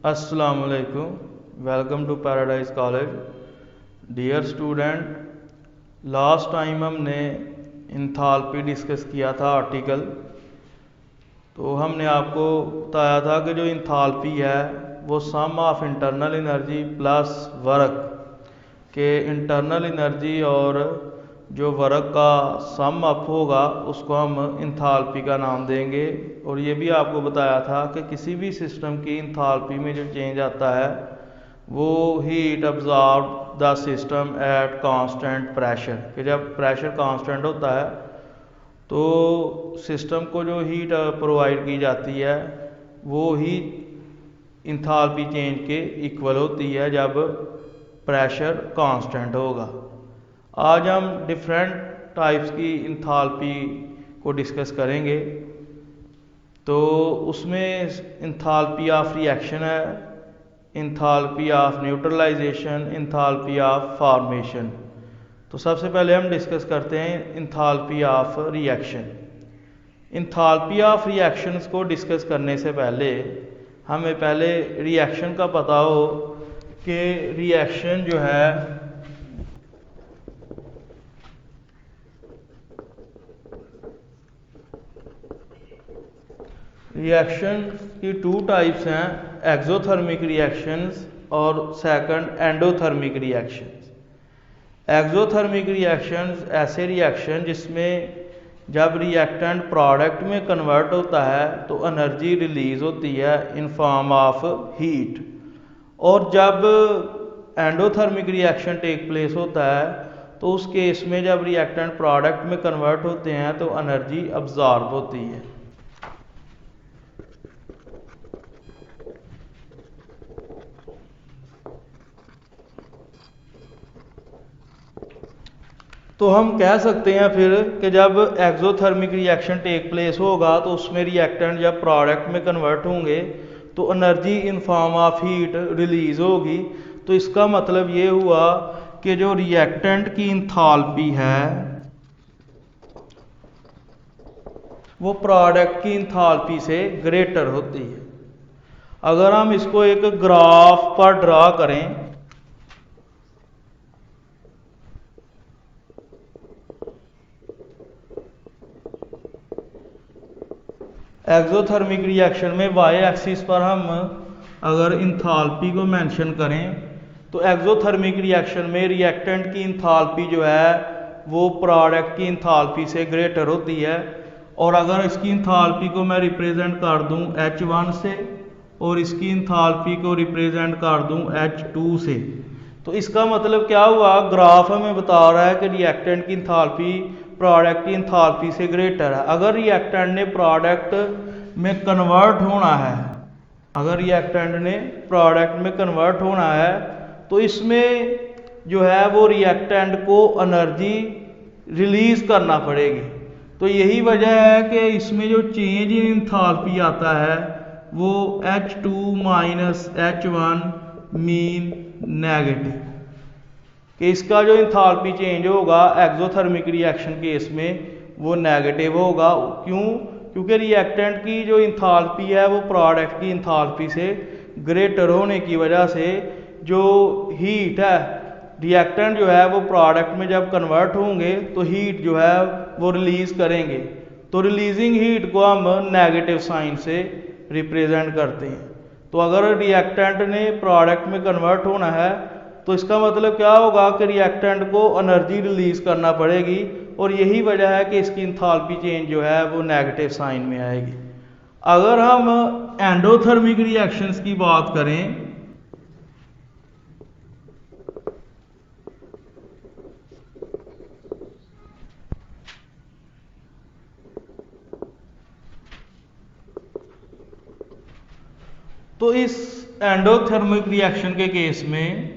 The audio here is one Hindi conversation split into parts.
अस्सलाम वालेकुम, welcome to paradise college. Dear student, last time हमने इंथाल्पी डिस्कस किया था आर्टिकल। तो हमने आपको बताया था कि जो इंथाल्पी है वो sum of internal energy plus work के इंटरनल एनर्जी और जो वर्क का सम अप होगा उसको हम इंथाल्पी का नाम देंगे। और ये भी आपको बताया था कि किसी भी सिस्टम की इंथाल्पी में जो चेंज आता है वो heat absorb the system at constant pressure, कि जब प्रेशर कांस्टेंट होता है तो सिस्टम को जो हीट प्रोवाइड की जाती है वो ही इंथाल्पी चेंज के इक्वल होती है जब प्रेशर कांस्टेंट होगा। आज हम डिफरेंट टाइप्स की इंथाल्पी को डिस्कस करेंगे। तो उसमें इंथाल्पी ऑफ रिएक्शन है, enthalpy of neutralization, enthalpy of formation. तो सबसे पहले हम डिस्कस करते हैं enthalpy of reaction. Enthalpy of reactions को डिस्कस करने से पहले हमें पहले रिएक्शन का पता हो कि रिएक्शन जो है रिएक्शन की टू टाइप्स हैं, एक्सोथर्मिक रिएक्शंस और second endothermic reactions. Exothermic reactions ऐसे रिएक्शन जिसमें जब रिएक्टेंट प्रोडक्ट में कन्वर्ट होता है तो एनर्जी रिलीज होती है इन फॉर्म ऑफ हीट। और जब एंडोथर्मिक रिएक्शन टेक प्लेस होता है तो उस केस में जब रिएक्टेंट प्रोडक्ट में कन्वर्ट होते हैं तो एनर्जी अब्जॉर्ब होती है। तो हम कह सकते हैं फिर कि जब एक्सोथर्मिक रिएक्शन टेक प्लेस होगा तो उसमें रिएक्टेंट जब प्रोडक्ट में कन्वर्ट होंगे तो energy in form of heat release होगी। तो इसका मतलब ये हुआ कि जो रिएक्टेंट की इंथाल्पी है वो प्रोडक्ट की इंथाल्पी से ग्रेटर होती है। अगर हम इसको एक ग्राफ पर ड्रा करें एक्सोथर्मिक रिएक्शन में वाई एक्सिस पर हम अगर इंथाल्पी को मेंशन करें तो एक्सोथर्मिक रिएक्शन में रिएक्टेंट की इंथाल्पी जो है वो प्रोडक्ट की इंथाल्पी से ग्रेटर होती है। और अगर इसकी इंथाल्पी को मैं रिप्रेजेंट कर दूं H1 से और इसकी इंथाल्पी को रिप्रेजेंट कर दूं H2 से, तो इसका मतलब क्या हुआ, ग्राफ हमें बता रहा है कि रिएक्टेंट की इंथाल्पी प्रोडक्ट की इंथाल्पी से ग्रेटर है। अगर रिएक्टेंट ने प्रोडक्ट में कन्वर्ट होना है, अगर रिएक्टेंट ने प्रोडक्ट में कन्वर्ट होना है तो इसमें जो है वो रिएक्टेंट को एनर्जी रिलीज करना पड़ेगी। तो यही वजह है कि इसमें जो चेंज इन इंथाल्पी आता है वो H2 minus H1 mean negative, कि इसका जो इंथाल्पी चेंज होगा एक्सोथर्मिक रिएक्शन केस में वो नेगेटिव होगा। क्यों? क्योंकि रिएक्टेंट की जो इंथाल्पी है वो प्रोडक्ट की इंथाल्पी से ग्रेटर होने की वजह से जो हीट है, रिएक्टेंट जो है वो प्रोडक्ट में जब कन्वर्ट होंगे तो हीट जो है वो रिलीज करेंगे। तो रिलीजिंग हीट को हम नेगेटिव साइन से रिप्रेजेंट करते हैं। तो अगर रिएक्टेंट ने प्रोडक्ट में कन्वर्ट होना है तो इसका मतलब क्या होगा कि रिएक्टेंट को एनर्जी रिलीज करना पड़ेगी। और यही वजह है कि इसकी इंथाल्पी चेंज जो है वो नेगेटिव साइन में आएगी। अगर हम एंडोथर्मिक रिएक्शंस की बात करें तो इस एंडोथर्मिक रिएक्शन के केस में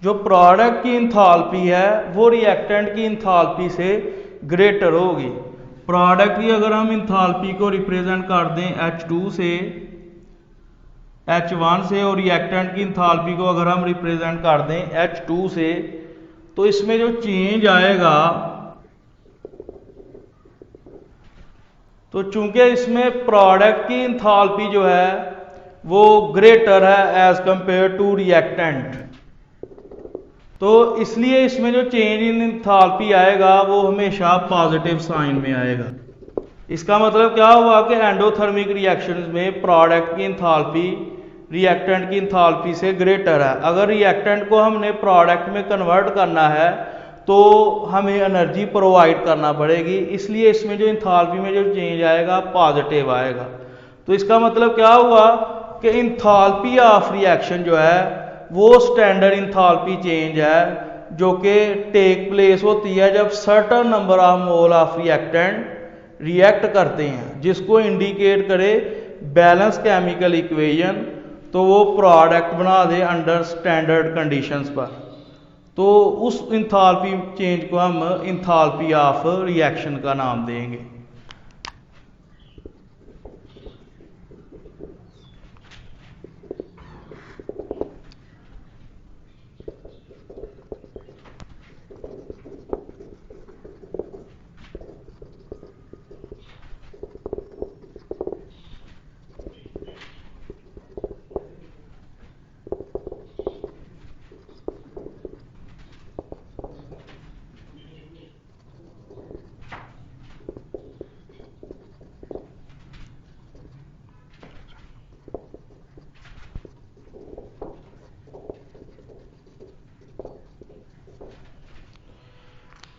जो प्रोडक्ट की इंथाल्पी है वो रिएक्टेंट की इंथाल्पी से ग्रेटर होगी। प्रोडक्ट की अगर हम इंथाल्पी को रिप्रेजेंट कर दें H2 से, H1 से, और रिएक्टेंट की इंथाल्पी को अगर हम रिप्रेजेंट कर दें H2 से, तो इसमें जो चेंज आएगा तो चूंकि इसमें प्रोडक्ट की इंथाल्पी जो है वो ग्रेटर है एज कंपेयर टू रिएक्टेंट, तो इसलिए इसमें जो चेंज इन इंथाल्पी आएगा वो हमेशा पॉजिटिव साइन में आएगा। इसका मतलब क्या हुआ कि एंडोथर्मिक रिएक्शंस में प्रोडक्ट की इंथाल्पी रिएक्टेंट की इंथाल्पी से ग्रेटर है। अगर रिएक्टेंट को हमने प्रोडक्ट में कन्वर्ट करना है तो हमें एनर्जी प्रोवाइड करना पड़ेगी, इसलिए इसमें जो इंथाल्पी में जो चेंज आएगा पॉजिटिव आएगा। तो इसका मतलब क्या हुआ कि इंथाल्पी ऑफ रिएक्शन जो है वो स्टैंडर्ड इंथाल्पी चेंज है जो कि टेक प्लेस होती है जब certain number of mole of reactant react करते हैं, जिसको इंडिकेट करे बैलेंस केमिकल इक्वेशन, तो वो प्रोडक्ट बना दे अंडर स्टैंडर्ड कंडीशंस पर। तो उस इंथाल्पी चेंज को हम इंथाल्पी ऑफ रिएक्शन का नाम देंगे।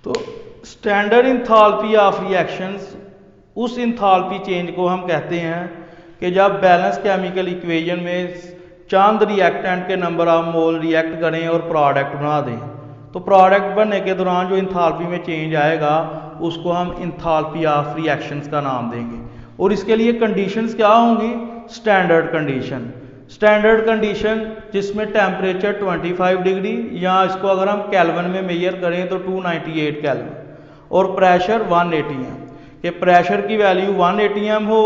तो स्टैंडर्ड इंथाल्पी ऑफ रिएक्शंस, उस इंथाल्पी चेंज को हम कहते हैं कि जब बैलेंस केमिकल इक्वेशन में चंद रिएक्टेंट के नंबर ऑफ मोल रिएक्ट करें और प्रोडक्ट बना दें, तो प्रोडक्ट बनने के दौरान जो इंथाल्पी में चेंज आएगा उसको हम इंथाल्पी ऑफ रिएक्शंस का नाम देंगे। और इसके लिए कंडीशंस क्या होंगी? Standard condition. स्टैंडर्ड कंडीशन जिसमें टेम्परेचर 25 डिग्री, या इसको अगर हम केल्विन में मेजर करें तो 298 केल्विन, और प्रेशर 180 एम, कि प्रेशर की वैल्यू 180 एम हो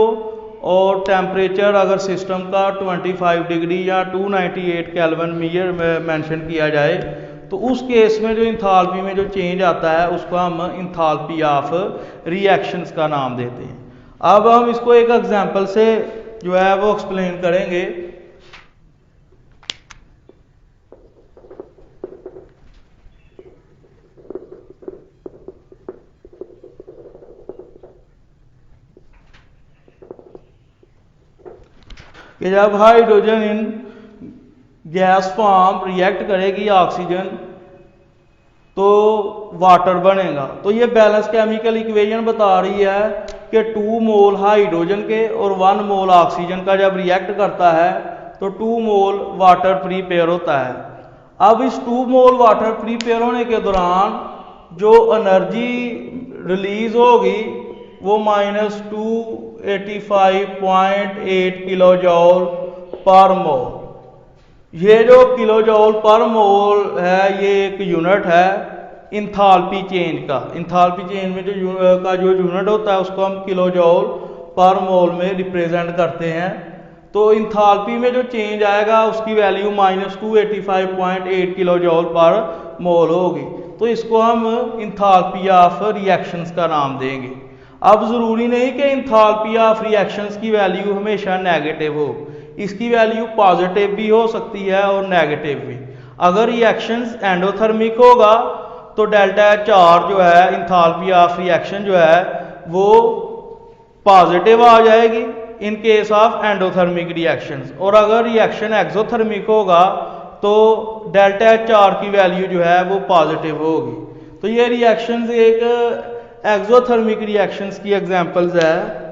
और टेम्परेचर अगर सिस्टम का 25 डिग्री या 298 केल्विन मेजर मेंशन किया जाए, तो उस केस में जो इंथाल्पी में जो चेंज आता है उसको हम इंथाल्पी ऑफ रिएक्शंस का नाम देते हैं। अब हम इसको एक एग्जांपल से जो है वो एक्सप्लेन करेंगे। कि जब hydrogen in gas form react करेगी ऑक्सीजन तो वाटर बनेगा। तो ये बैलेंस केमिकल इक्वेशन बता रही है कि 2 मोल हाइड्रोजन के और 1 मोल ऑक्सीजन का जब रिएक्ट करता है तो 2 मोल वाटर प्रीपेयर होता है। अब इस 2 मोल वाटर प्रीपेयर होने के दौरान जो एनर्जी रिलीज होगी वो -285.8 किलो जॉल पर मोल। ये जो किलो जॉल पर मोल है ये एक यूनिट है इंथाल्पी चेंज का। इंथाल्पी चेंज में जो यूनिट होता है उसको हम किलो जॉल पर मोल में रिप्रेजेंट करते हैं। तो इंथाल्पी में जो चेंज आएगा उसकी वैल्यू -285.8 किलो जॉल पर मोल होगी। तो इसको हम इंथाल्पी ऑफ रिएक्शंस का नाम देंगे। अब ज़रूरी नहीं कि इंथाल्पी ऑफ रिएक्शंस की वैल्यू हमेशा नेगेटिव हो, इसकी वैल्यू पॉजिटिव भी हो सकती है और नेगेटिव भी। अगर रिएक्शंस एंडोथर्मिक होगा तो डेल्टा H जो है इंथाल्पी ऑफ रिएक्शन जो है वो पॉजिटिव आ जाएगी in case of endothermic reactions, और अगर रिएक्शन एक्सोथर्मिक होगा तो डेल्टा H की वैल्यू जो है वो पॉजिटिव होगी। तो ये रिएक्शंस एक एक्सोथर्मिक रिएक्शंस की एग्जांपल्स है।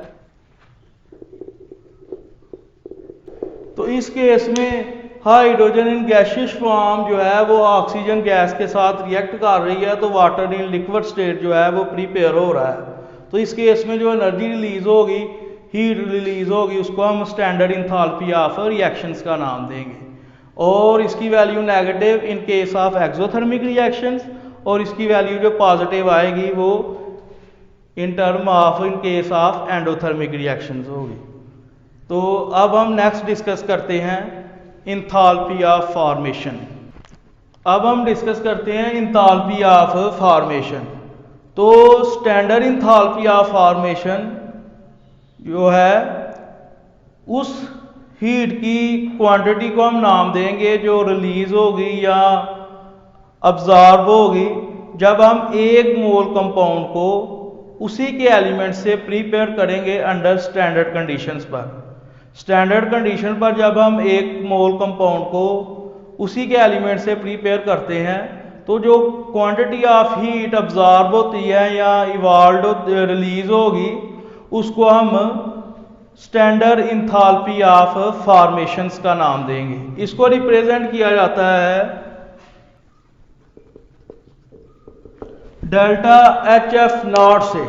तो इस केस में हाइड्रोजन इन गैसियस फॉर्म जो है वो ऑक्सीजन गैस के साथ रिएक्ट कर रही है, तो वाटर इन लिक्विड स्टेट जो है वो प्रीपेयर हो रहा है। तो इस केस में जो एनर्जी रिलीज होगी, हीट रिलीज होगी, उसको हम स्टैंडर्ड इंथाल्पी ऑफ रिएक्शंस का नाम देंगे। और इसकी value negative in case of exothermic reactions, और इसकी वैल्यू जो पॉजिटिव आएगी वो in term of in case of endothermic reactions होगी। तो अब हम नेक्स्ट डिस्कस करते हैं इंथाल्पी ऑफ फॉर्मेशन। अब हम डिस्कस करते हैं इंथाल्पी ऑफ फॉर्मेशन। तो स्टैंडर्ड इंथाल्पी ऑफ फॉर्मेशन जो है उस हीट की क्वांटिटी को हम नाम देंगे जो रिलीज होगी या अब्जॉर्ब होगी जब हम 1 मोल कंपाउंड को उसी के एलिमेंट से प्रीपेयर करेंगे अंडर स्टैंडर्ड कंडीशंस पर। स्टैंडर्ड कंडीशन पर जब हम 1 मोल कंपाउंड को उसी के एलिमेंट से प्रीपेयर करते हैं तो जो क्वांटिटी ऑफ हीट अब्जॉर्ब होती है या इवॉल्व रिलीज होगी उसको हम स्टैंडर्ड इंथाल्पी ऑफ फॉर्मेशंस का नाम देंगे। इसको रिप्रेजेंट किया जाता है डेल्टा HF नॉट से।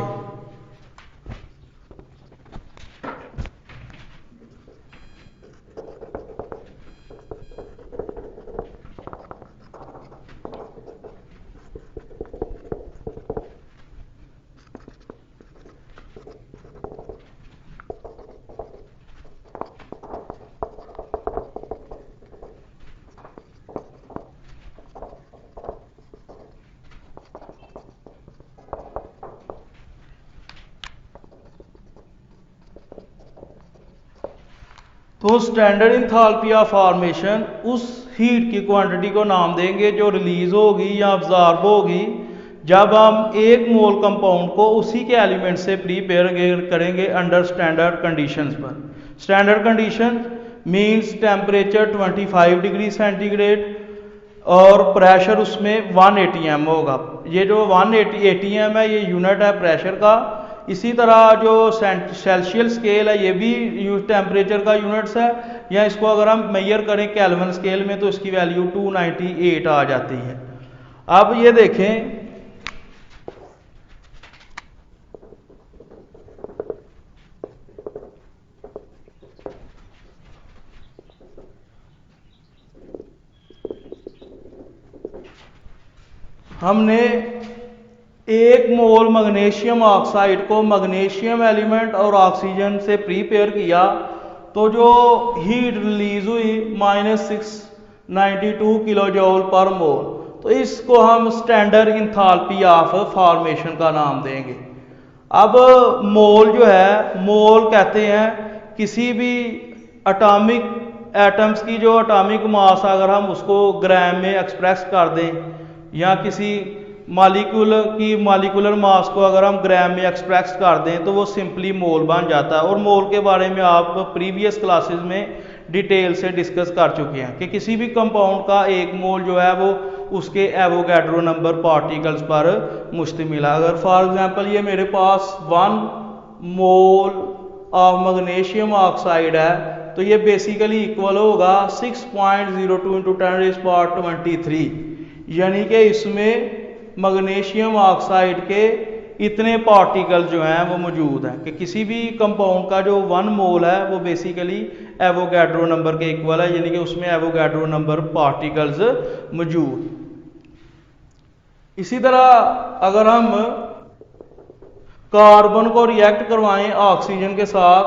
तो स्टैंडर्ड इंथाल्पी ऑफ फॉर्मेशन उस हीट की क्वांटिटी को नाम देंगे जो रिलीज होगी या अब्जॉर्ब होगी जब हम 1 मोल कंपाउंड को उसी के एलिमेंट से प्रीपेयर करेंगे अंडर स्टैंडर्ड कंडीशंस पर। Standard condition means temperature 25 degree centigrade और प्रेशर उसमें 1 atm होगा। ये जो 1 atm है ये यूनिट है प्रेशर का। इसी तरह जो सेल्सियस स्केल है ये भी टेम्परेचर का यूनिट्स है, या इसको अगर हम मेजर करें केल्विन स्केल में तो इसकी वैल्यू 298 आ जाती है। अब ये देखें हमने 1 मोल मैग्नीशियम ऑक्साइड को मैग्नीशियम एलिमेंट और ऑक्सीजन से प्रीपेयर किया तो जो हीट रिलीज हुई -692 किलो जूल पर मोल, तो इसको हम स्टैंडर्ड इंथाल्पी ऑफ फॉर्मेशन का नाम देंगे। अब मोल जो है, मोल कहते हैं किसी भी एटॉमिक एटम्स की जो एटॉमिक मास अगर हम उसको ग्राम में एक्सप्रेस कर दें या किसी मालिकुलर मास को अगर हम ग्राम में एक्सप्रेस कर दें तो वो सिंपली मोल बन जाता है। और मोल के बारे में आप प्रीवियस क्लासेस में डिटेल से डिस्कस कर चुके हैं कि किसी भी कंपाउंड का 1 मोल जो है वो उसके एवोगैड्रो नंबर पार्टिकल्स पर मुश्तमिल है। अगर फॉर एग्जांपल ये मेरे पास 1 मोल ऑफ मैग्नीशियम ऑक्साइड है तो ये बेसिकली इक्वल होगा 6.02 × 10⁻23, यानी कि इसमें मैग्नीशियम ऑक्साइड के इतने पार्टिकल जो हैं वो मौजूद हैं कि किसी भी कंपाउंड का जो 1 मोल है वो बेसिकली एवोगैड्रो नंबर के इक्वल है, यानी कि उसमें एवोगैड्रो नंबर पार्टिकल्स मौजूद। इसी तरह अगर हम कार्बन को रिएक्ट करवाएं ऑक्सीजन के साथ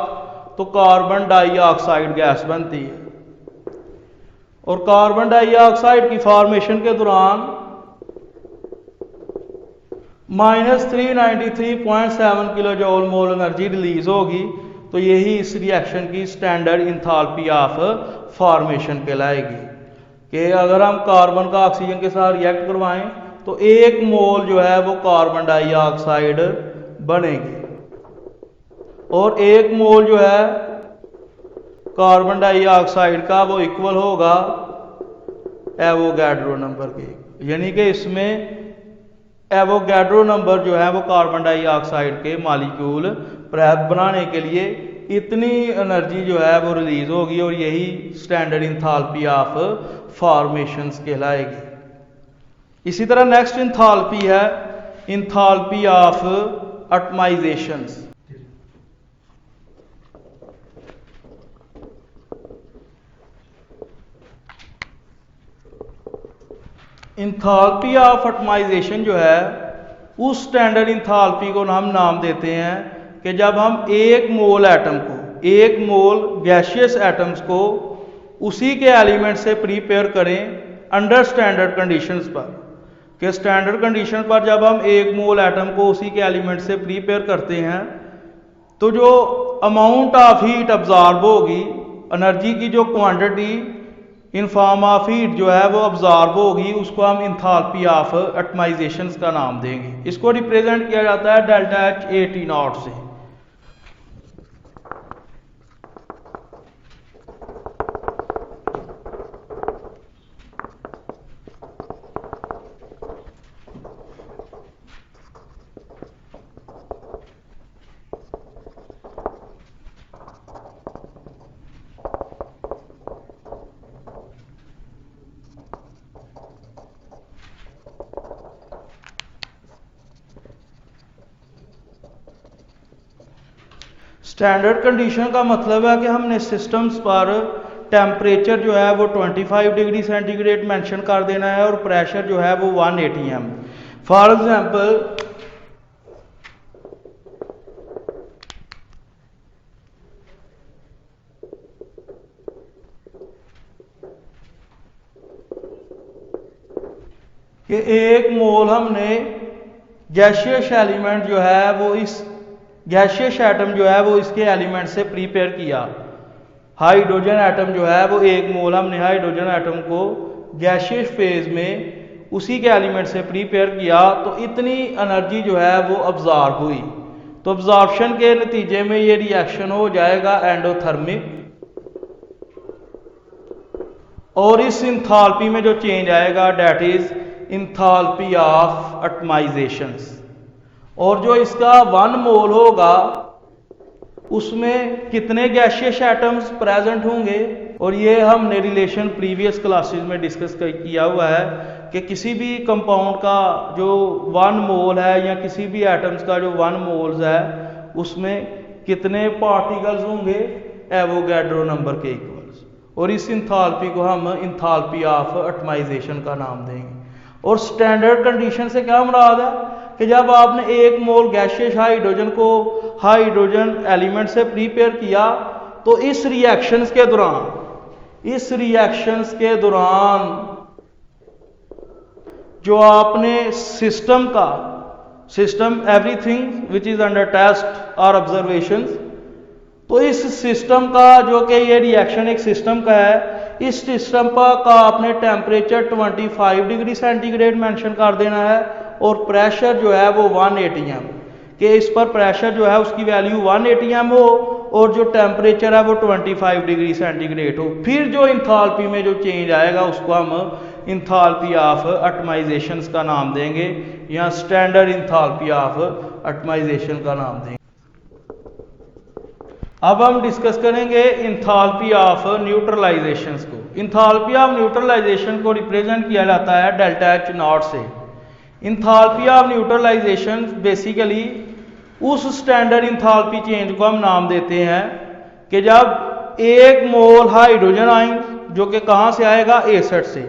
तो कार्बन डाइऑक्साइड गैस बनती है, और कार्बन डाइऑक्साइड की फॉर्मेशन के दौरान -393.7 kilo joule mole energy release होगी। तो यही इस रिएक्शन की स्टैंडर्ड इंथाल्पी ऑफ फॉर्मेशन कहलाएगी कि अगर हम कार्बन का ऑक्सीजन के साथ रिएक्ट करवाएं तो 1 मोल जो है वो कार्बन डाइऑक्साइड बनेगी, और 1 मोल जो है कार्बन डाइऑक्साइड का वो इक्वल होगा एवोगैड्रो नंबर के, यानी कि इसमें एवोगैड्रो नंबर जो है वो कार्बन डाइऑक्साइड के मॉलिक्यूल बनाने के लिए इतनी एनर्जी जो है वो रिलीज होगी, और यही स्टैंडर्ड इंथाल्पी ऑफ फॉर्मेशंस कहलाएगी। इसी तरह नेक्स्ट इंथाल्पी है enthalpy of atomisations. Enthalpy of atomisation जो है उस स्टैंडर्ड इंथाल्पी को हम नाम देते हैं कि जब हम 1 मोल एटम को, 1 मोल गैशियस एटम्स को उसी के एलिमेंट से प्रीपेयर करें अंडर स्टैंडर्ड कंडीशंस पर, कि स्टैंडर्ड कंडीशन पर जब हम 1 मोल एटम को उसी के एलिमेंट से प्रीपेयर करते हैं तो जो अमाउंट ऑफ हीट अब्जॉर्ब होगी, एनर्जी की जो quantity in form of heat जो है वो अब्जॉर्ब होगी, उसको हम इंथाल्पी ऑफ एटमाइजेशन का नाम देंगे। इसको रिप्रेजेंट किया जाता है delta H A T not से। स्टैंडर्ड कंडीशन का मतलब है कि हमने सिस्टम्स पर टेम्परेचर जो है वो 25 डिग्री सेंटीग्रेड मेंशन कर देना है और प्रेशर जो है वो 1 atm। फॉर एग्जांपल कि 1 मोल हमने गैसियस एलिमेंट जो है वो इस गैसियस एटम जो है वो इसके एलिमेंट से प्रिपेयर किया। हाइड्रोजन एटम जो है वो 1 मोल हमने हाइड्रोजन एटम को गैसियस फेज में उसी के एलिमेंट से प्रिपेयर किया, तो इतनी एनर्जी जो है वो अब्जॉर्ब हुई। तो अब्जॉर्प्शन के नतीजे में ये रिएक्शन हो जाएगा एंडोथर्मिक, और इस इंथाल्पी में जो चेंज आएगा that is enthalpy of atomization. और जो इसका 1 मोल होगा उसमें कितने गैसियस एटम्स प्रेजेंट होंगे, और ये हमने रिलेशन प्रीवियस क्लासेस में डिस्कस किया हुआ है कि किसी भी कंपाउंड का जो 1 मोल है या किसी भी एटम्स का जो 1 मोल्स है उसमें कितने पार्टिकल्स होंगे एवोगैड्रो नंबर के इक्वल्स। और इस इंथाल्पी को हम इंथाल्पी ऑफ एटमाइजेशन का नाम देंगे। और स्टैंडर्ड कंडीशन से क्या मुराद है कि जब आपने 1 मोल गैसियस हाइड्रोजन को हाइड्रोजन एलिमेंट से प्रिपेयर किया, तो इस रिएक्शंस के दौरान जो आपने system everything which is under test और ऑब्जर्वेशंस, तो इस सिस्टम का जो कि ये रिएक्शन एक सिस्टम का है, इस सिस्टम का आपने टेम्परेचर 25 डिग्री सेंटीग्रेड मेंशन कर देना है और प्रेशर जो है वो 1 atm, कि इस पर प्रेशर जो है उसकी वैल्यू 1 atm हो और जो टेम्परेचर है वो 25 डिग्री सेंटीग्रेड हो। फिर जो इंथाल्पी में जो चेंज आएगा उसको हम इंथाल्पी ऑफ एटमाइजेशन का नाम देंगे या स्टैंडर्ड इंथाल्पी ऑफ एटमाइजेशन का नाम देंगे। अब हम डिस्कस करेंगे इंथाल्पी ऑफ न्यूट्रलाइजेशन को। इंथाल्पी ऑफ न्यूट्रलाइजेशन को रिप्रेजेंट किया जाता है डेल्टा एच नॉट से। इंथाल्पी ऑफ न्यूट्रलाइजेशन बेसिकली उस स्टैंडर्ड इंथाल्पी चेंज को हम नाम देते हैं कि जब 1 मोल हाइड्रोजन आयन जो कि कहाँ से आएगा, एसिड से।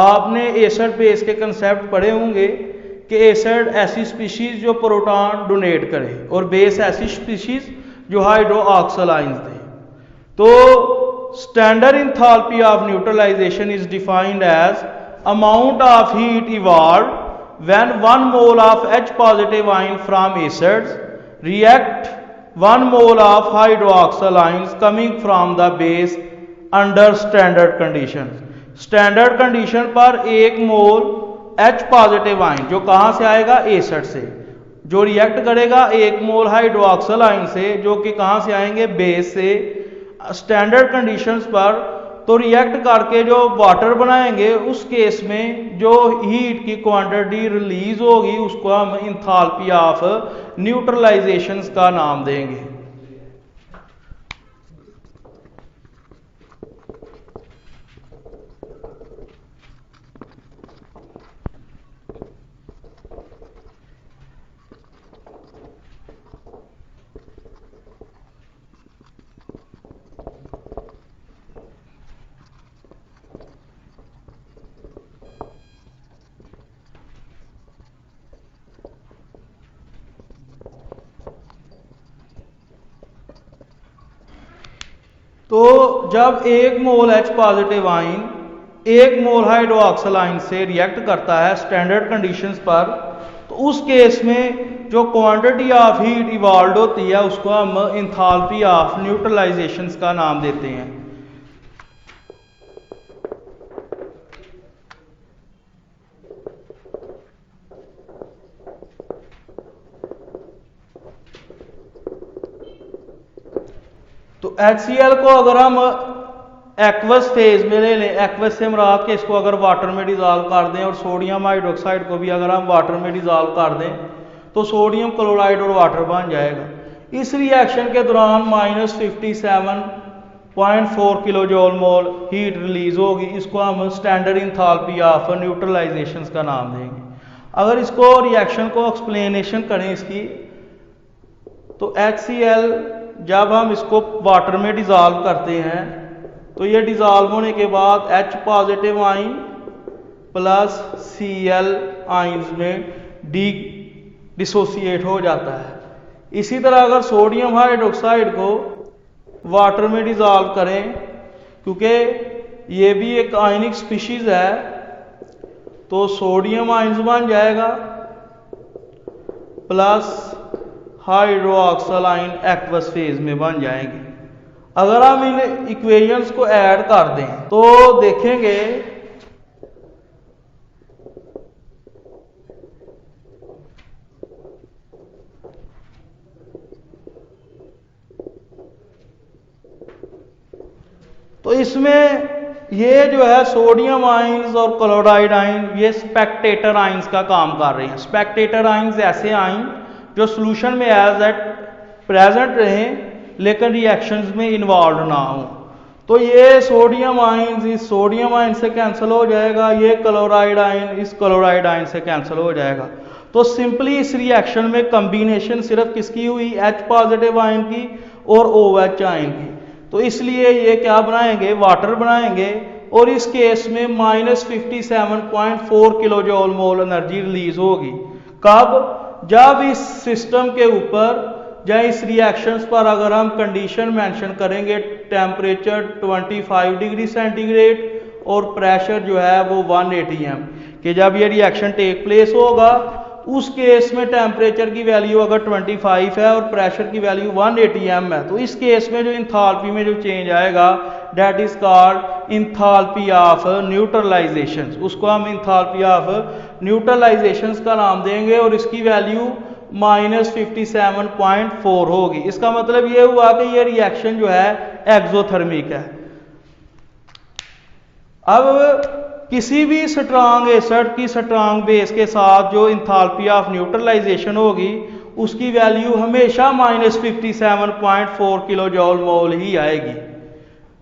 आपने एसिड बेस के कंसेप्ट पढ़े होंगे कि एसिड ऐसी स्पीशीज जो प्रोटॉन डोनेट करे और बेस ऐसी स्पीशीज जो हाइड्रो ऑक्सल आयंस थे। तो standard enthalpy of neutralization is defined as amount of heat evolve when 1 mole of H positive ion from acids react 1 mole of hydroxyl ions coming from the base under standard conditions। Standard condition पर 1 मोल H पॉजिटिव आयन जो कहां से आएगा, एसिड से, जो रिएक्ट करेगा 1 मोल हाइड्रोक्सल आयन से जो कि कहां से आएंगे, बेस से। स्टैंडर्ड कंडीशंस पर तो रिएक्ट करके जो वाटर बनाएंगे उस केस में जो हीट की क्वांटिटी रिलीज होगी उसको हम इंथाल्पी ऑफ न्यूट्रलाइजेशन का नाम देंगे। तो जब 1 मोल H पॉजिटिव आयन 1 मोल हाइड्रोक्सल आयन से रिएक्ट करता है स्टैंडर्ड कंडीशंस पर, तो उस केस में जो क्वांटिटी ऑफ हीट इवॉल्व होती है उसको हम इंथैल्पी ऑफ न्यूट्रलाइजेशन का नाम देते हैं। तो HCl को अगर हम एक्वस फेज में ले लें, एक्वस से मुराद के इसको अगर वाटर में डिजॉल्व कर दें और सोडियम हाइड्रोक्साइड को भी अगर हम वाटर में डिजॉल्व कर दें तो सोडियम क्लोराइड और वाटर बन जाएगा। इस रिएक्शन के दौरान -57.4 kilo joule mole heat release होगी। इसको हम स्टैंडर्ड इंथैल्पी ऑफ न्यूट्रलाइजेशन का नाम देंगे। अगर इसको रिएक्शन को एक्सप्लेनेशन करें इसकी, तो HCl जब हम इसको वाटर में डिजॉल्व करते हैं तो ये डिजॉल्व होने के बाद H positive ion plus Cl ions में डिसोसिएट हो जाता है। इसी तरह अगर सोडियम हाइड्रोक्साइड को वाटर में डिजॉल्व करें, क्योंकि ये भी एक आयनिक स्पीशीज है, तो सोडियम आइंस बन जाएगा plus hydroxyl ion aqueous phase में बन जाएंगे। अगर हम इन इक्वेशंस को ऐड कर दें तो देखेंगे तो इसमें ये जो है सोडियम आइंस और क्लोराइड आइन ये स्पेक्टेटर आइंस का काम कर रहे हैं। स्पेक्टेटर आइंस ऐसे आइन जो सोल्यूशन में एज एट प्रेजेंट रहें लेकिन रिएक्शंस में इन्वॉल्व ना हो। तो ये सोडियम आइंस इस सोडियम आइन से कैंसिल हो जाएगा, ये क्लोराइड आइन इस क्लोराइड आइन से कैंसिल हो जाएगा। तो सिंपली इस रिएक्शन में कॉम्बिनेशन सिर्फ किसकी हुई, H पॉजिटिव आइन की और OH आइन की। तो इसलिए ये क्या बनाएंगे, वाटर बनाएंगे और इस केस में -57.4 kilo joule mole energy release होगी। कब, जब इस सिस्टम के ऊपर या इस रिएक्शंस पर अगर हम कंडीशन मेंशन करेंगे, टेम्परेचर 25 डिग्री सेंटीग्रेड और प्रेशर जो है वो 1 atm, कि जब ये रिएक्शन टेक प्लेस होगा उस केस में टेम्परेचर की वैल्यू अगर 25 है और प्रेशर की वैल्यू 1 atm है, तो इस केस में जो इंथैल्पी में जो चेंज आएगा that is called enthalpy of neutralization. उसको हम इंथैल्पी ऑफ न्यूट्रलाइजेशन का नाम देंगे और इसकी वैल्यू -57.4 होगी। इसका मतलब ये हुआ कि ये रिएक्शन जो है एक्सोथर्मिक है। अब किसी भी स्ट्रांग एसिड की स्ट्रांग बेस के साथ जो इंथैल्पी ऑफ न्यूट्रलाइजेशन होगी उसकी वैल्यू हमेशा -57.4 किलो जूल मोल ही आएगी।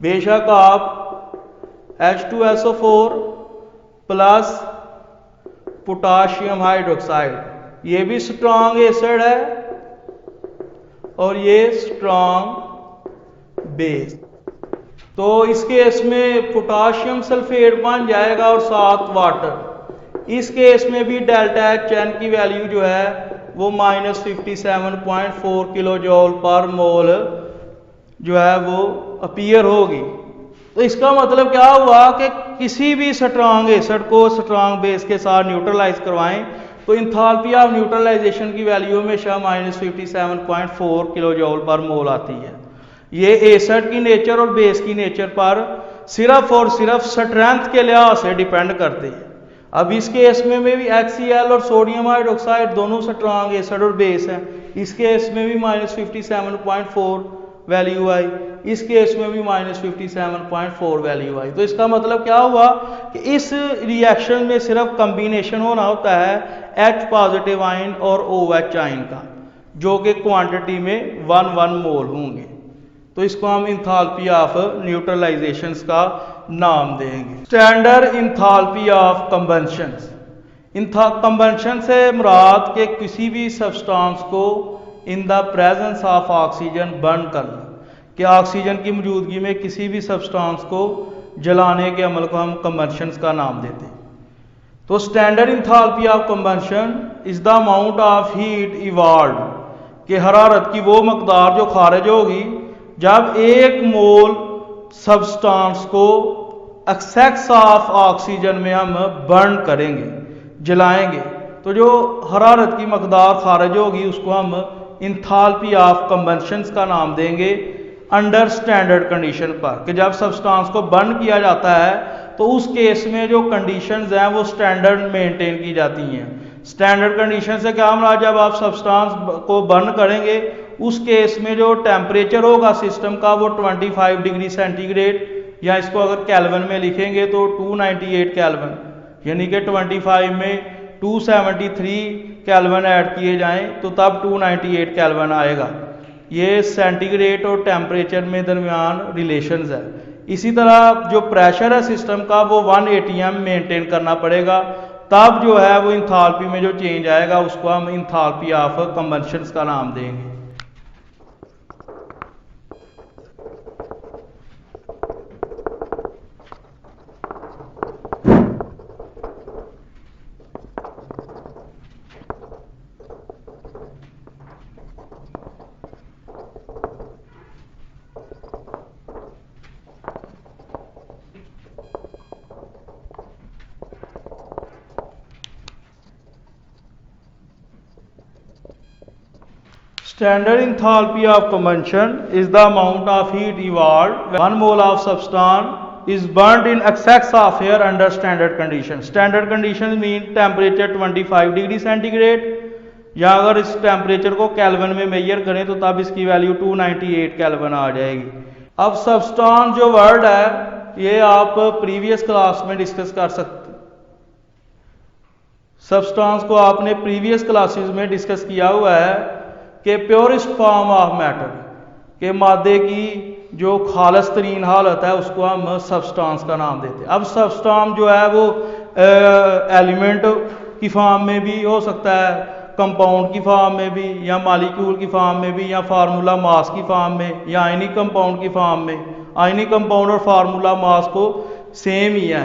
बेशक आप H2SO4 प्लस पोटाशियम हाइड्रोक्साइड, ये भी स्ट्रांग एसिड है और ये स्ट्रांग बेस, तो इस केस में पोटाशियम सल्फेट बन जाएगा और साथ वाटर। इस केस में भी डेल्टा HN की वैल्यू जो है वो -57.4 किलो जूल पर मोल जो है वो अपीयर होगी। तो इसका मतलब क्या हुआ कि किसी भी स्ट्रांग एसिड को स्ट्रांग बेस के साथ न्यूट्रलाइज करवाएं तो इंथैल्पी ऑफ न्यूट्रलाइजेशन की वैल्यू हमेशा -57.4 किलो जूल पर मोल आती है। ये एसिड की नेचर और बेस की नेचर पर सिर्फ और सिर्फ स्ट्रेंथ के लिहाज से डिपेंड करते हैं। अब इस केस में भी HCl और सोडियम हाइड्रोक्साइड दोनों स्ट्रांग एसिड और बेस हैं। इस केस में भी -57.4 वैल्यू आई, इस केस में भी -57.4 वैल्यू आई। तो इसका मतलब क्या हुआ कि इस रिएक्शन में सिर्फ कॉम्बिनेशन होना होता है H पॉजिटिव आयन और OH आयन का, जो कि क्वांटिटी में 1 मोल होंगे। तो इसको हम इंथैल्पी ऑफ न्यूट्रलाइजेशन का नाम देंगे। Standard enthalpy of combustion. Combustion से मुराद के किसी भी सब्सटेंस को in the presence of oxygen burn करना, कि ऑक्सीजन की मौजूदगी में किसी भी सब्सटेंस को जलाने के अमल को हम कंबंशन का नाम देते हैं। तो standard enthalpy of combustion is the amount of heat evolve, कि हरारत की वो मकदार जो खारिज होगी जब 1 मोल सब्सटेंस को एक्सेस ऑफ ऑक्सीजन में हम बर्न करेंगे, जलाएंगे। तो जो हरारत की मकदार खारिज होगी उसको हम इंथाल्पी ऑफ कंबंशन का नाम देंगे अंडर स्टैंडर्ड कंडीशन पर, कि जब सब्सटेंस को बर्न किया जाता है तो उस केस में जो कंडीशंस हैं वो स्टैंडर्ड मेंटेन की जाती हैं। स्टैंडर्ड कंडीशन से क्या हमारा, जब आप सब्सटेंस को बर्न करेंगे उस केस में जो टेम्परेचर होगा सिस्टम का वो 25 डिग्री सेंटीग्रेड, या इसको अगर केल्विन में लिखेंगे तो 298 केल्विन, यानी कि 25 में 273 केल्विन ऐड किए जाएं तो तब 298 केल्विन आएगा। ये सेंटीग्रेड और टेम्परेचर में दरमियान रिलेशंस है। इसी तरह जो प्रेशर है सिस्टम का वो 1 atm मेंटेन करना पड़ेगा, तब जो है वो इंथाल्पी में जो चेंज आएगा उसको हम इंथाल्पी ऑफ कंबंशन का नाम देंगे। Standard enthalpy of combustion is the amount of heat evolved when 1 mole of substance is burnt in excess of air under standard conditions. Standard conditions mean temperature 25 degree centigrade, या अगर इस टेम्परेचर को केल्विन में मेजर करें तो तब इसकी वैल्यू 298 केल्विन आ जाएगी। अब सब्सटेंस जो वर्ड है ये आप प्रीवियस क्लास में डिस्कस कर सकते, सब्सटेंस को आपने प्रीवियस क्लासेस में डिस्कस किया हुआ है कि प्योरेस्ट फॉर्म ऑफ मैटर, के मादे की जो खालस तरीन हालत है उसको हम सब्सटेंस का नाम देते हैं। अब सब्सटेंस जो है वो एलिमेंट की फॉर्म में भी हो सकता है, कंपाउंड की फॉर्म में भी, या मॉलिक्यूल की फॉर्म में भी, या फार्मूला मास की फॉर्म में, या आयनिक कंपाउंड की फॉर्म में। आयनिक कंपाउंड और फार्मूला मास को सेम ही है,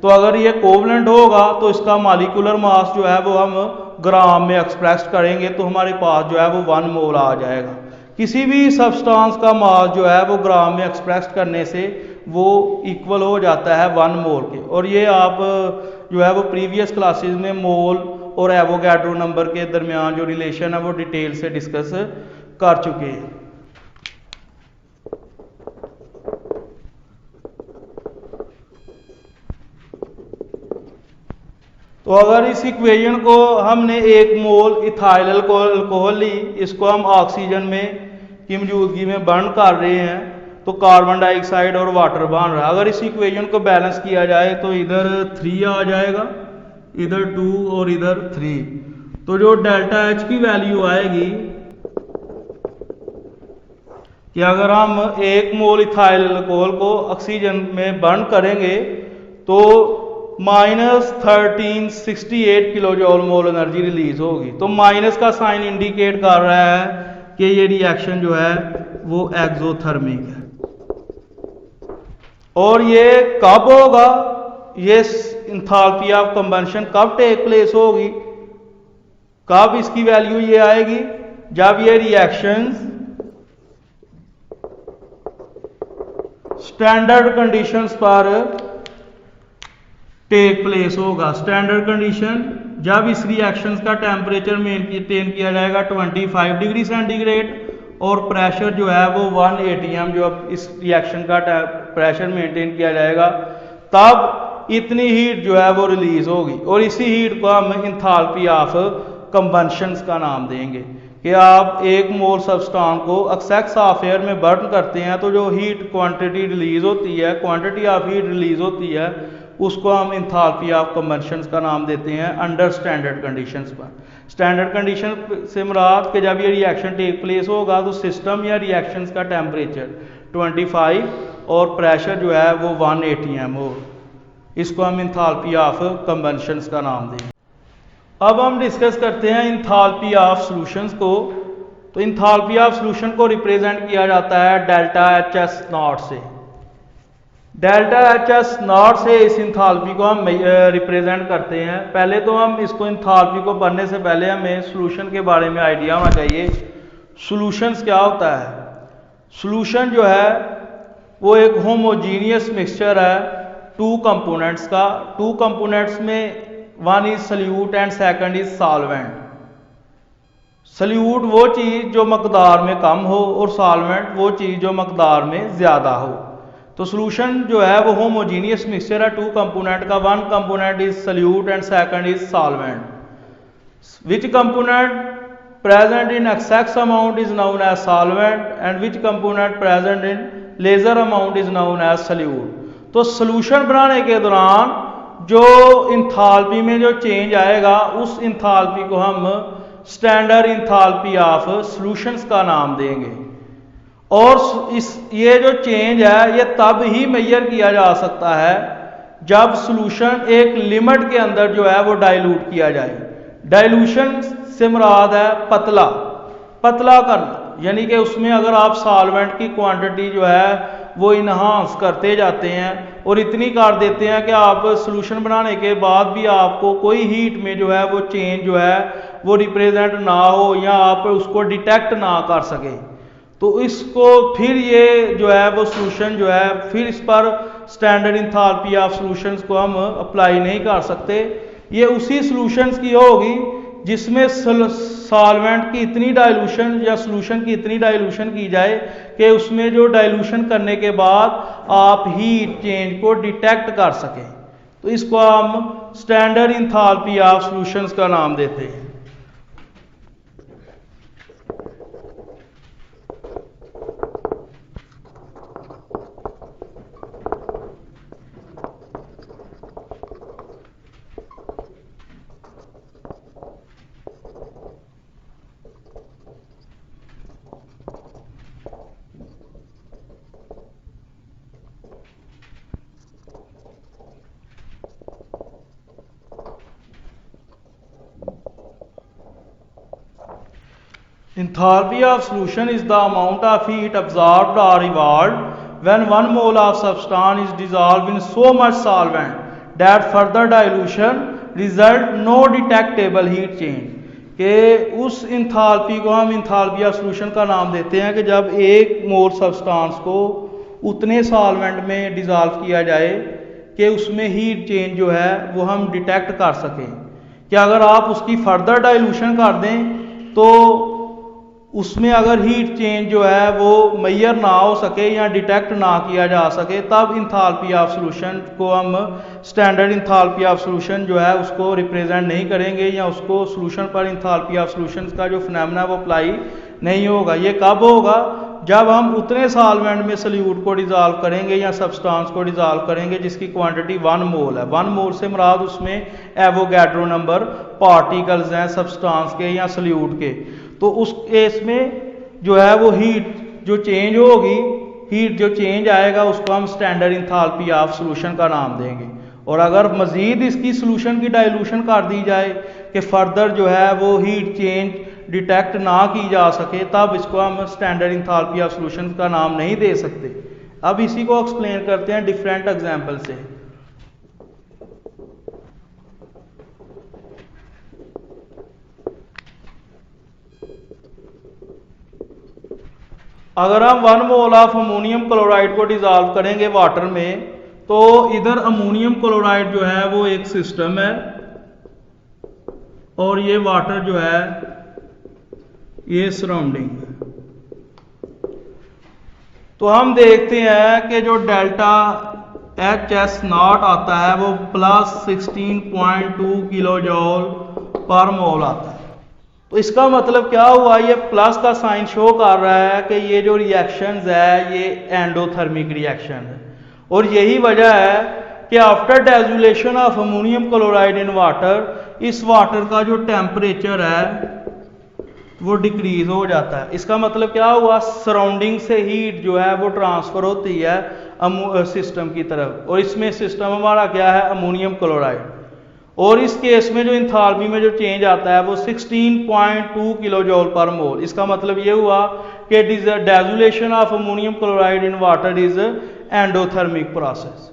तो अगर ये कोवलेंट होगा तो इसका मॉलिक्यूलर मास जो है वो हम ग्राम में एक्सप्रेस करेंगे तो हमारे पास जो है वो 1 मोल आ जाएगा। किसी भी सब्सटेंस का मास जो है वो ग्राम में एक्सप्रेस करने से वो इक्वल हो जाता है 1 मोल के। और ये आप जो है वो प्रीवियस क्लासेस में मोल और एवोगैड्रो नंबर के दरमियान जो रिलेशन है वो डिटेल से डिस्कस कर चुके हैं। तो अगर इस इक्वेशन को हमने 1 मोल इथाइल अल्कोहल ली, इसको हम ऑक्सीजन में की मौजूदगी में बर्न कर रहे हैं तो कार्बन डाइऑक्साइड और वाटर बन रहा है। अगर इस इक्वेशन को बैलेंस किया जाए तो इधर 3 आ जाएगा, इधर 2 और इधर 3, तो जो डेल्टा एच की वैल्यू आएगी कि अगर हम 1 मोल इथाइल अल्कोहल को ऑक्सीजन में बर्न करेंगे तो -1368 kilo joule mole energy release होगी। तो माइनस का साइन इंडिकेट कर रहा है कि ये रिएक्शन जो है वो एक्सोथर्मिक है। और ये कब होगा, ये इंथाल्पी ऑफ कंबंशन कब टेक प्लेस होगी, कब इसकी वैल्यू ये आएगी, जब ये रिएक्शंस स्टैंडर्ड कंडीशंस पर टेक प्लेस होगा। स्टैंडर्ड कंडीशन जब इस रिएक्शन का टेम्परेचर मेंटेन किया जाएगा 25 डिग्री सेंटीग्रेड और प्रेशर जो है वो 1 atm, जो अब इस रिएक्शन का प्रेशर मेंटेन किया जाएगा तब इतनी हीट जो है वो रिलीज होगी। और इसी हीट को हम इंथाल्पी ऑफ कंबंशन का नाम देंगे कि आप 1 मोल सब्सटेंस को एक्सेस ऑफ एयर में बर्न करते हैं तो जो हीट क्वांटिटी रिलीज होती है, क्वांटिटी ऑफ हीट रिलीज होती है, उसको हम इंथाल्पी ऑफ कंबंशन का नाम देते हैं अंडर स्टैंडर्ड कंडीशंस पर। स्टैंडर्ड कंडीशन से मुराद कि जब ये रिएक्शन टेक प्लेस होगा तो सिस्टम या रिएक्शन का टेम्परेचर 25 और प्रेशर जो है वो 1 atm हो, इसको हम इंथाल्पी ऑफ कंबंशन का नाम देंगे। अब हम डिस्कस करते हैं इंथाल्पी ऑफ सॉल्यूशंस को। तो इंथाल्पी ऑफ सॉल्यूशन को रिप्रेजेंट किया जाता है डेल्टा HS नॉट से। डेल्टा HS नॉट से इस इंथाल्पी को हम रिप्रेजेंट करते हैं। पहले तो हम इसको इंथाल्पी को पढ़ने से पहले हमें सॉल्यूशन के बारे में आइडिया होना चाहिए। सॉल्यूशंस क्या होता है? सॉल्यूशन जो है वो एक होमोजीनियस मिक्सचर है 2 कंपोनेंट्स का। 2 कंपोनेंट्स में one is solute and second is solvent. Solute वो चीज़ जो मकदार में कम हो और सॉल्वेंट वो चीज़ जो मकदार में ज़्यादा हो। तो सोल्यूशन जो है वो होमोजीनियस मिक्सचर है टू कंपोनेंट का, one component is solute and second is solvent. Which component present in excess amount is known as solvent and which component present in lesser amount is known as solute। तो सॉल्यूशन बनाने के दौरान जो इंथाल्पी में जो चेंज आएगा उस इंथाल्पी को हम स्टैंडर्ड इंथाल्पी ऑफ सॉल्यूशंस का नाम देंगे। और ये जो चेंज है ये तब ही मेजर किया जा सकता है जब सॉल्यूशन एक लिमिट के अंदर जो है वो डाइल्यूट किया जाए। डाइल्यूशन से मुराद है पतला करना, यानी कि उसमें अगर आप सॉल्वेंट की क्वांटिटी जो है वो इन्हांस करते जाते हैं और इतनी कर देते हैं कि आप सॉल्यूशन बनाने के बाद भी आपको कोई हीट में जो है वो चेंज जो है वो रिप्रेजेंट ना हो या आप उसको डिटेक्ट ना कर सकें, तो इसको फिर ये जो है वो सॉल्यूशन जो है फिर इस पर स्टैंडर्ड इंथाल्पी ऑफ सॉल्यूशंस को हम अप्लाई नहीं कर सकते। ये उसी सॉल्यूशंस की होगी जिसमें सॉल्वेंट की इतनी डाइल्यूशन या सॉल्यूशन की इतनी डाइल्यूशन की जाए कि उसमें जो डाइल्यूशन करने के बाद आप हीट चेंज को डिटेक्ट कर सकें, तो इसको हम स्टैंडर्ड इंथाल्पी ऑफ सॉल्यूशंस का नाम देते हैं। Enthalpy of solution is the amount of heat absorbed or evolved when 1 mole of substance is dissolved in so much solvent that further dilution result no detectable heat change। कि उस इंथाल्पी को हम इंथाल्पी ऑफ सॉल्यूशन का नाम देते हैं कि जब 1 मोल सब्सटेंस को उतने सॉल्वेंट में डिसॉल्व किया जाए कि उसमें हीट चेंज जो है वो हम डिटेक्ट कर सकें। कि अगर आप उसकी फर्दर डाइल्यूशन कर दें तो उसमें अगर हीट चेंज जो है वो मेजर ना हो सके या डिटेक्ट ना किया जा सके, तब इंथाल्पी ऑफ सॉल्यूशन को हम स्टैंडर्ड इंथाल्पी ऑफ सॉल्यूशन जो है उसको रिप्रेजेंट नहीं करेंगे या उसको सॉल्यूशन पर इंथाल्पी ऑफ सॉल्यूशन का जो फिनोमेना वो अप्लाई नहीं होगा। ये कब होगा? जब हम उतने सॉल्वेंट में सल्यूट को डिजॉल्व करेंगे या सब्सटेंस को डिजॉल्व करेंगे जिसकी क्वांटिटी 1 मोल है। 1 मोल से मुराद उसमें एवोगैड्रो नंबर पार्टिकल्स हैं सब्सटेंस के या सल्यूट के। तो उस केस में जो है वो हीट जो चेंज होगी, हीट जो चेंज आएगा उसको हम स्टैंडर्ड इंथाल्पी ऑफ सॉल्यूशन का नाम देंगे। और अगर मजीद इसकी सॉल्यूशन की डाइल्यूशन कर दी जाए कि फर्दर जो है वो हीट चेंज डिटेक्ट ना की जा सके, तब इसको हम स्टैंडर्ड इंथाल्पी ऑफ सॉल्यूशन का नाम नहीं दे सकते। अब इसी को एक्सप्लेन करते हैं डिफरेंट एग्जांपल से। अगर हम 1 मोल ऑफ अमोनियम क्लोराइड को डिजॉल्व करेंगे वाटर में, तो इधर अमोनियम क्लोराइड जो है वो एक सिस्टम है और ये वाटर जो है ये सराउंडिंग है। तो हम देखते हैं कि जो डेल्टा HS0 आता है वो +16.2 किलो जूल पर मोल आता है। तो इसका मतलब क्या हुआ? ये प्लस का साइन शो कर रहा है कि ये जो रिएक्शंस है ये एंडोथर्मिक रिएक्शन है। और यही वजह है कि after dissolution of ammonium chloride in water, इस वाटर का जो टेम्परेचर है वो डिक्रीज हो जाता है। इसका मतलब क्या हुआ? सराउंडिंग से हीट जो है वो ट्रांसफर होती है सिस्टम की तरफ, और इसमें सिस्टम हमारा क्या है? Ammonium chloride. और इस केस में जो इंथाल्पी में जो चेंज आता है वो 16.2 किलो जूल पर मोल। इसका मतलब ये हुआ कि dissolution of ammonium chloride in water is endothermic process.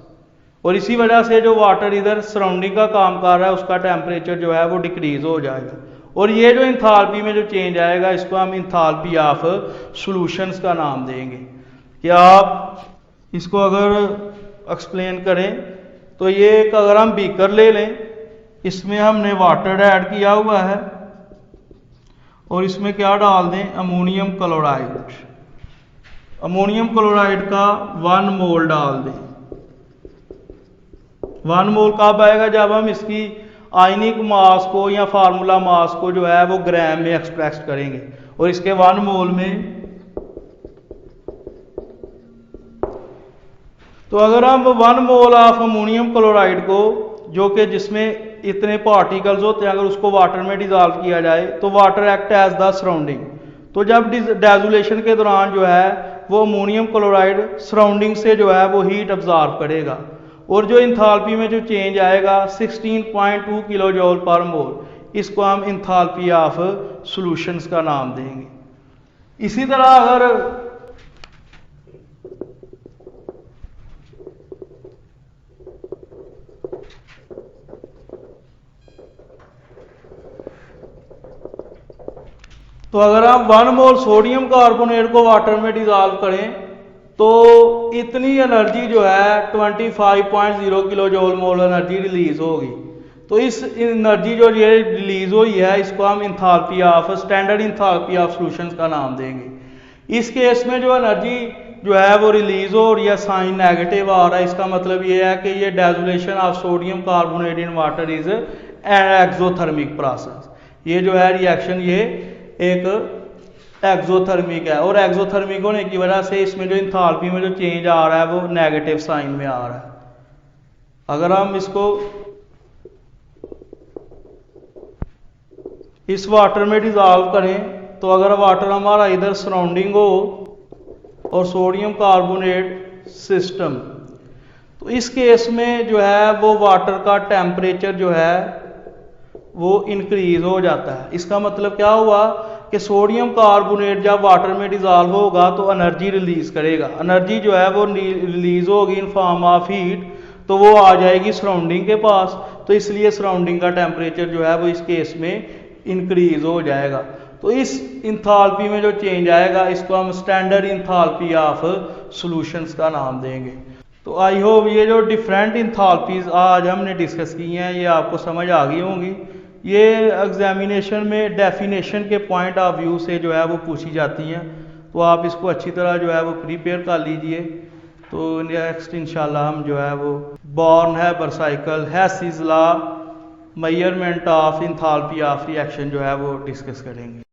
और इसी वजह से जो वाटर इधर सराउंडिंग का काम कर रहा है उसका टेम्परेचर जो है वो डिक्रीज हो जाएगा। और ये जो इंथाल्पी में जो चेंज आएगा इसको हम इंथाल्पी ऑफ सॉल्यूशंस का नाम देंगे। कि आप इसको अगर एक्सप्लेन करें तो ये एक अगर हम बीकर ले लें, इसमें हमने वाटर ऐड किया हुआ है और इसमें क्या डाल दें, अमोनियम क्लोराइड। अमोनियम क्लोराइड का 1 मोल डाल दें। 1 मोल कब आएगा, जब हम इसकी आयनिक मास को या फार्मूला मास को जो है वो ग्राम में एक्सप्रेस करेंगे। और इसके 1 मोल में, तो अगर हम 1 मोल ऑफ अमोनियम क्लोराइड को, जो कि जिसमें इतने पार्टिकल्स होते हैं, अगर उसको वाटर में डिजॉल्व किया जाए तो water act as the surrounding. तो जब डेजुलेशन के दौरान जो है वो अमोनियम क्लोराइड सराउंडिंग से जो है वो हीट अब्जॉर्ब करेगा और जो इंथाल्पी में जो चेंज आएगा 16.2 किलो जूल पर मोल, इसको हम इंथाल्पी ऑफ सॉल्यूशंस का नाम देंगे। इसी तरह अगर हम 1 मोल सोडियम कार्बोनेट को वाटर में डिजॉल्व करें तो इतनी एनर्जी जो है 25.0 kilo joule mole energy release होगी। तो इस एनर्जी जो ये रिलीज हुई है इसको हम enthalpy of, standard enthalpy of solutions का नाम देंगे। इस केस में जो एनर्जी जो है वो रिलीज हो रही है, साइन नेगेटिव आ रहा है, इसका मतलब ये है कि ये dissolution of sodium carbonate in water is an exothermic process. ये जो है रिएक्शन ये एक एक्सोथर्मिक है और एक्सोथर्मिक होने की वजह से इसमें जो इंथाल्पी में जो चेंज आ रहा है वो नेगेटिव साइन में आ रहा है। अगर हम इसको इस वाटर में डिजॉल्व करें तो अगर वाटर हमारा इधर सराउंडिंग हो और सोडियम कार्बोनेट सिस्टम, तो इस केस में जो है वो वाटर का टेम्परेचर जो है वो इंक्रीज हो जाता है। इसका मतलब क्या हुआ कि सोडियम कार्बोनेट जब वाटर में डिजॉल्व होगा तो एनर्जी रिलीज करेगा। एनर्जी जो है वो रिलीज होगी इन फॉर्म ऑफ हीट, तो वो आ जाएगी सराउंडिंग के पास, तो इसलिए सराउंडिंग का टेम्परेचर जो है वो इस केस में इंक्रीज हो जाएगा। तो इस इंथाल्पी में जो चेंज आएगा इसको हम स्टैंडर्ड इंथाल्पी ऑफ सॉल्यूशंस का नाम देंगे। तो आई होप ये जो डिफरेंट इंथाल्पीज आज हमने डिस्कस की हैं ये आपको समझ आ गई होंगी। ये एग्जामिनेशन में डेफिनेशन के पॉइंट ऑफ व्यू से जो है वो पूछी जाती हैं, तो आप इसको अच्छी तरह जो है वो प्रिपेयर कर लीजिए। तो नेक्स्ट इंशाल्लाह हम जो है वो Born Haber cycle, Hess's law, measurement of enthalpy of reaction जो है वो डिस्कस करेंगे।